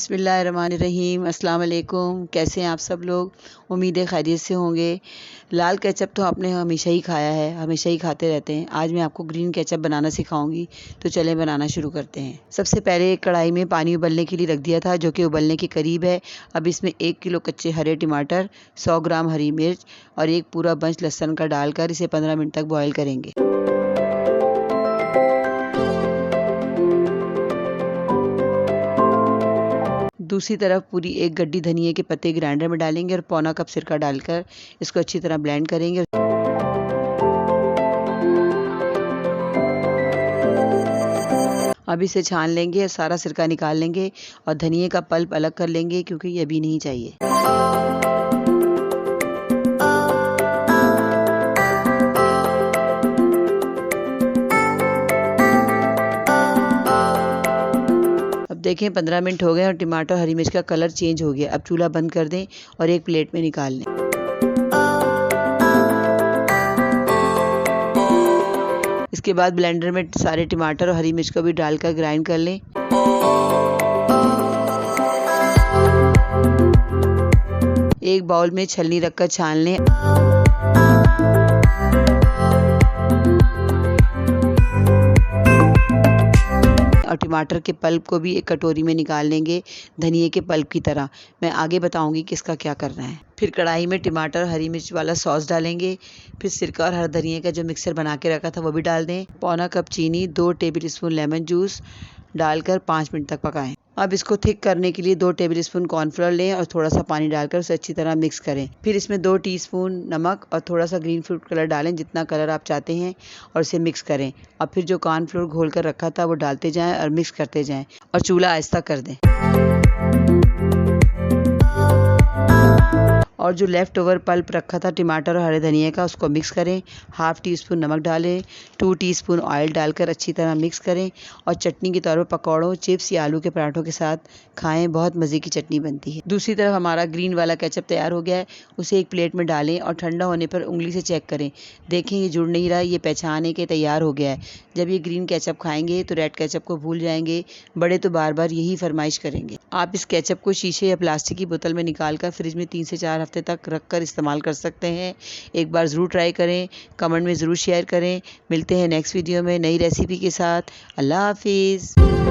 बिस्मिल्लाहिर्रहमानिर्रहीम। अस्सलाम वालेकुम। कैसे हैं आप सब लोग? उम्मीद है खैरियत से होंगे। लाल केचप तो आपने हमेशा ही खाया है, हमेशा ही खाते रहते हैं। आज मैं आपको ग्रीन केचप बनाना सिखाऊंगी, तो चलें बनाना शुरू करते हैं। सबसे पहले एक कढ़ाई में पानी उबलने के लिए रख दिया था, जो कि उबलने के करीब है। अब इसमें 1 किलो कच्चे हरे टमाटर, 100 ग्राम हरी मिर्च और एक पूरा बंच लहसुन का डालकर इसे 15 मिनट तक बॉयल करेंगे। दूसरी तरफ पूरी 1 गड्डी धनिये के पत्ते ग्राइंडर में डालेंगे और पौना कप सिरका डालकर इसको अच्छी तरह ब्लेंड करेंगे। अब इसे छान लेंगे और सारा सिरका निकाल लेंगे और धनिये का पल्प अलग कर लेंगे, क्योंकि ये अभी नहीं चाहिए। देखें 15 मिनट हो गए और टमाटर हरी मिर्च का कलर चेंज हो गया। अब चूल्हा बंद कर दें और एक प्लेट में निकाल लें। इसके बाद ब्लेंडर में सारे टमाटर और हरी मिर्च को भी डालकर ग्राइंड कर लें। एक बाउल में छलनी रखकर छान लें। और टमाटर के पल्प को भी एक कटोरी में निकाल लेंगे, धनिये के पल्प की तरह। मैं आगे बताऊंगी कि इसका क्या करना है। फिर कढ़ाई में टमाटर हरी मिर्च वाला सॉस डालेंगे। फिर सिरका और हरा धनिये का जो मिक्सर बना के रखा था वो भी डाल दें। पौना कप चीनी, 2 टेबलस्पून लेमन जूस डालकर 5 मिनट तक पकाएं। अब इसको थिक करने के लिए 2 टेबलस्पून कॉर्नफ्लोर लें और थोड़ा सा पानी डालकर उसे अच्छी तरह मिक्स करें। फिर इसमें 2 टीस्पून नमक और थोड़ा सा ग्रीन फूड कलर डालें, जितना कलर आप चाहते हैं, और इसे मिक्स करें। और फिर जो कॉर्नफ्लोर घोल कर रखा था वो डालते जाएं और मिक्स करते जाएं और चूल्हा आहिस्ता कर दें। और जो लेफ़्ट ओवर पल्प रखा था टमाटर और हरे धनिये का, उसको मिक्स करें। ½ टीस्पून नमक डालें, 2 टीस्पून ऑयल डालकर अच्छी तरह मिक्स करें और चटनी के तौर पर पकौड़ों, चिप्स या आलू के पराठों के साथ खाएं। बहुत मज़े की चटनी बनती है। दूसरी तरफ हमारा ग्रीन वाला केचप तैयार हो गया है। उसे एक प्लेट में डालें और ठंडा होने पर उंगली से चेक करें। देखें ये जुड़ नहीं रहा, ये पहचाने के तैयार हो गया है। जब ये ग्रीन केचप खाएंगे तो रेड केचप को भूल जाएंगे। बड़े तो बार बार यही फरमाइश करेंगे। आप इस केचप को शीशे या प्लास्टिक की बोतल में निकाल कर फ्रिज में 3 से 4 हफ्ते तक रखकर इस्तेमाल कर सकते हैं। एक बार ज़रूर ट्राई करें, कमेंट में ज़रूर शेयर करें। मिलते हैं नेक्स्ट वीडियो में नई रेसिपी के साथ। अल्लाह हाफिज़।